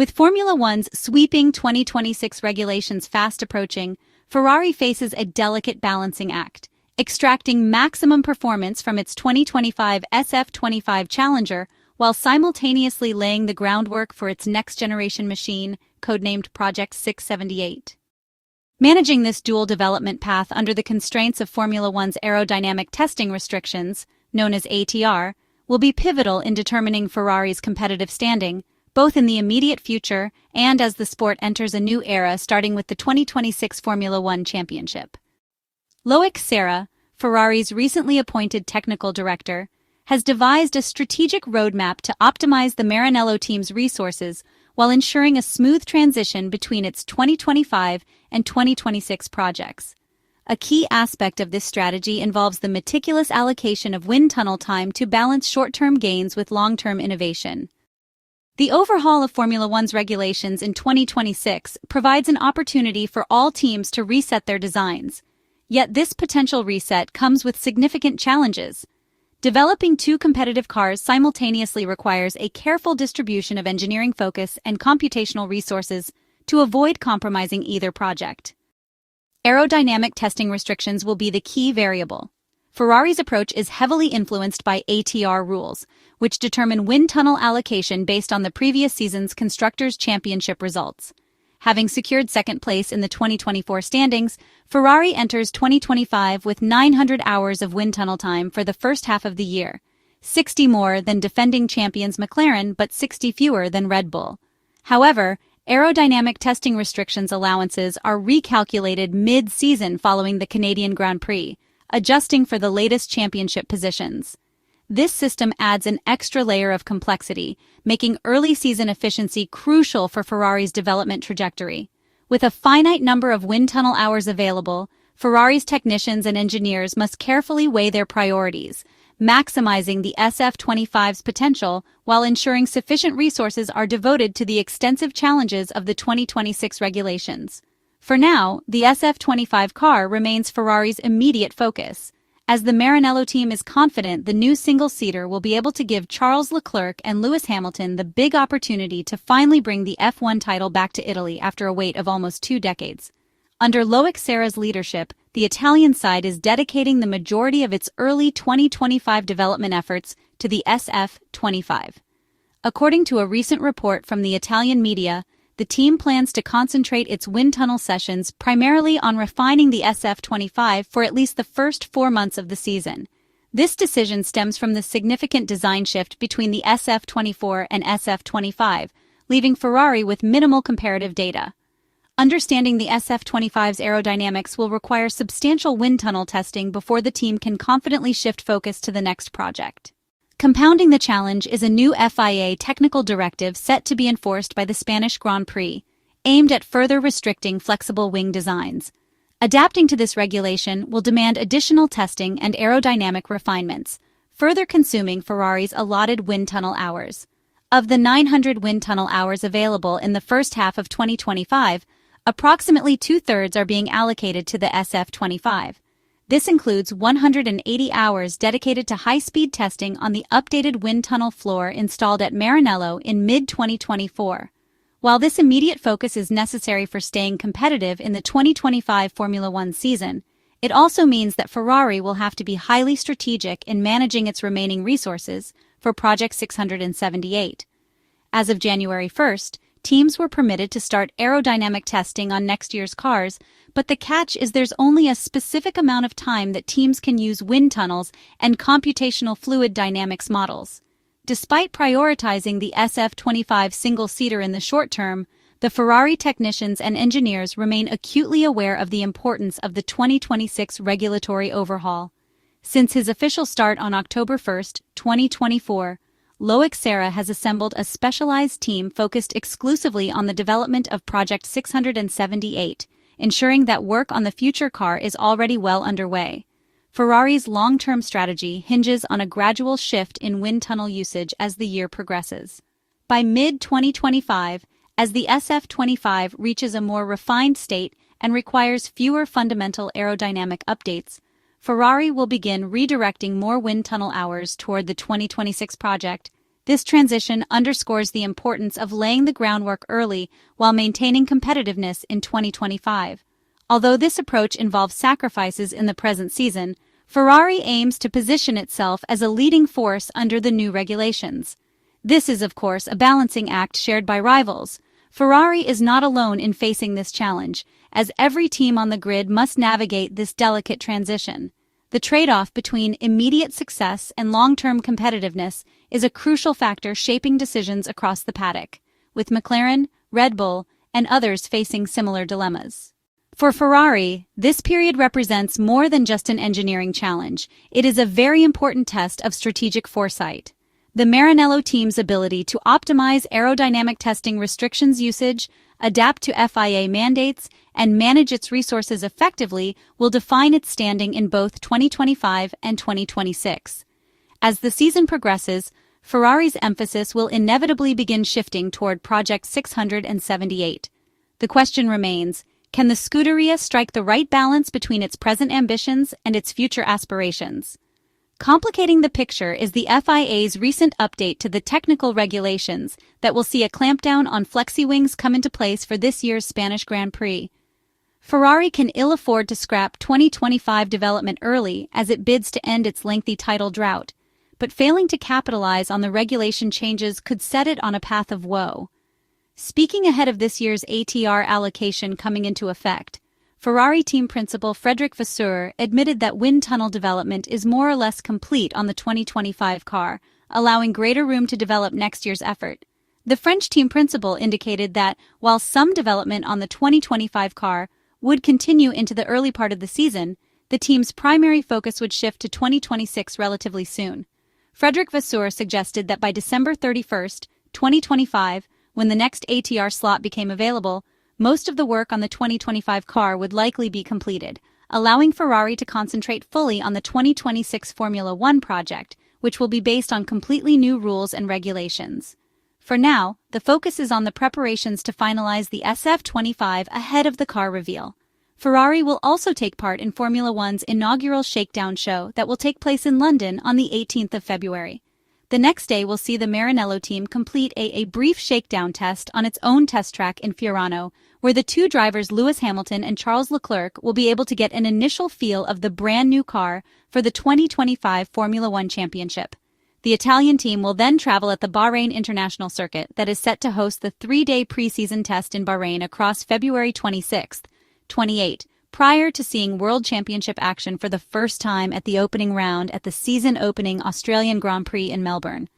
With Formula One's sweeping 2026 regulations fast approaching, Ferrari faces a delicate balancing act, extracting maximum performance from its 2025 SF-25 Challenger while simultaneously laying the groundwork for its next-generation machine, codenamed Project 678. Managing this dual development path under the constraints of Formula One's Aerodynamic Testing Restrictions, known as ATR, will be pivotal in determining Ferrari's competitive standing, both in the immediate future and as the sport enters a new era starting with the 2026 Formula One Championship. Loic Serra, Ferrari's recently appointed technical director, has devised a strategic roadmap to optimize the Maranello team's resources while ensuring a smooth transition between its 2025 and 2026 projects. A key aspect of this strategy involves the meticulous allocation of wind tunnel time to balance short-term gains with long-term innovation. The overhaul of Formula One's regulations in 2026 provides an opportunity for all teams to reset their designs. Yet this potential reset comes with significant challenges. Developing two competitive cars simultaneously requires a careful distribution of engineering focus and computational resources to avoid compromising either project. Aerodynamic testing restrictions will be the key variable. Ferrari's approach is heavily influenced by ATR rules, which determine wind tunnel allocation based on the previous season's Constructors' Championship results. Having secured second place in the 2024 standings, Ferrari enters 2025 with 900 hours of wind tunnel time for the first half of the year, 60 more than defending champions McLaren but 60 fewer than Red Bull. However, aerodynamic testing restrictions allowances are recalculated mid-season following the Canadian Grand Prix, adjusting for the latest championship positions. This system adds an extra layer of complexity, making early season efficiency crucial for Ferrari's development trajectory. With a finite number of wind tunnel hours available, Ferrari's technicians and engineers must carefully weigh their priorities, maximizing the SF-25's potential while ensuring sufficient resources are devoted to the extensive challenges of the 2026 regulations. For now, the SF-25 car remains Ferrari's immediate focus, as the Maranello team is confident the new single-seater will be able to give Charles Leclerc and Lewis Hamilton the big opportunity to finally bring the F1 title back to Italy after a wait of almost 2 decades. Under Loic Serra's leadership, the Italian side is dedicating the majority of its early 2025 development efforts to the SF-25. According to a recent report from the Italian media, the team plans to concentrate its wind tunnel sessions primarily on refining the SF-25 for at least the first 4 months of the season. This decision stems from the significant design shift between the SF-24 and SF-25, leaving Ferrari with minimal comparative data. Understanding the SF-25's aerodynamics will require substantial wind tunnel testing before the team can confidently shift focus to the next project. Compounding the challenge is a new FIA technical directive set to be enforced by the Spanish Grand Prix, aimed at further restricting flexible wing designs. Adapting to this regulation will demand additional testing and aerodynamic refinements, further consuming Ferrari's allotted wind tunnel hours. Of the 900 wind tunnel hours available in the first half of 2025, approximately 2/3 are being allocated to the SF-25. This includes 180 hours dedicated to high-speed testing on the updated wind tunnel floor installed at Maranello in mid-2024. While this immediate focus is necessary for staying competitive in the 2025 Formula One season, it also means that Ferrari will have to be highly strategic in managing its remaining resources for Project 678. As of January 1st, teams were permitted to start aerodynamic testing on next year's cars, but the catch is there's only a specific amount of time that teams can use wind tunnels and computational fluid dynamics models. Despite prioritizing the SF-25 single-seater in the short term, the Ferrari technicians and engineers remain acutely aware of the importance of the 2026 regulatory overhaul. Since his official start on October 1st, 2024, Loic Serra has assembled a specialized team focused exclusively on the development of Project 678, ensuring that work on the future car is already well underway. Ferrari's long-term strategy hinges on a gradual shift in wind tunnel usage as the year progresses. By mid-2025, as the SF-25 reaches a more refined state and requires fewer fundamental aerodynamic updates, Ferrari will begin redirecting more wind tunnel hours toward the 2026 project, This transition underscores the importance of laying the groundwork early while maintaining competitiveness in 2025. Although this approach involves sacrifices in the present season, Ferrari aims to position itself as a leading force under the new regulations. This is, of course, a balancing act shared by rivals. Ferrari is not alone in facing this challenge, as every team on the grid must navigate this delicate transition. The trade-off between immediate success and long-term competitiveness is a crucial factor shaping decisions across the paddock, with McLaren, Red Bull, and others facing similar dilemmas. For Ferrari, this period represents more than just an engineering challenge. It is a very important test of strategic foresight. The Maranello team's ability to optimize aerodynamic testing restrictions usage, adapt to FIA mandates, and manage its resources effectively will define its standing in both 2025 and 2026. As the season progresses, Ferrari's emphasis will inevitably begin shifting toward Project 678. The question remains, can the Scuderia strike the right balance between its present ambitions and its future aspirations? Complicating the picture is the FIA's recent update to the technical regulations that will see a clampdown on flexi-wings come into place for this year's Spanish Grand Prix. Ferrari can ill afford to scrap 2025 development early as it bids to end its lengthy title drought, but failing to capitalize on the regulation changes could set it on a path of woe. Speaking ahead of this year's ATR allocation coming into effect, Ferrari team principal Frédéric Vasseur admitted that wind tunnel development is more or less complete on the 2025 car, allowing greater room to develop next year's effort. The French team principal indicated that, while some development on the 2025 car would continue into the early part of the season, the team's primary focus would shift to 2026 relatively soon. Frédéric Vasseur suggested that by December 31, 2025, when the next ATR slot became available, most of the work on the 2025 car would likely be completed, allowing Ferrari to concentrate fully on the 2026 Formula One project, which will be based on completely new rules and regulations. For now, the focus is on the preparations to finalize the SF-25 ahead of the car reveal. Ferrari will also take part in Formula One's inaugural shakedown show that will take place in London on the 18th of February. The next day will see the Maranello team complete a brief shakedown test on its own test track in Fiorano, where the two drivers Lewis Hamilton and Charles Leclerc will be able to get an initial feel of the brand new car for the 2025 Formula One Championship. The Italian team will then travel at the Bahrain International Circuit that is set to host the 3-day preseason test in Bahrain across February 26th, 28, prior to seeing World Championship action for the first time at the opening round at the season-opening Australian Grand Prix in Melbourne.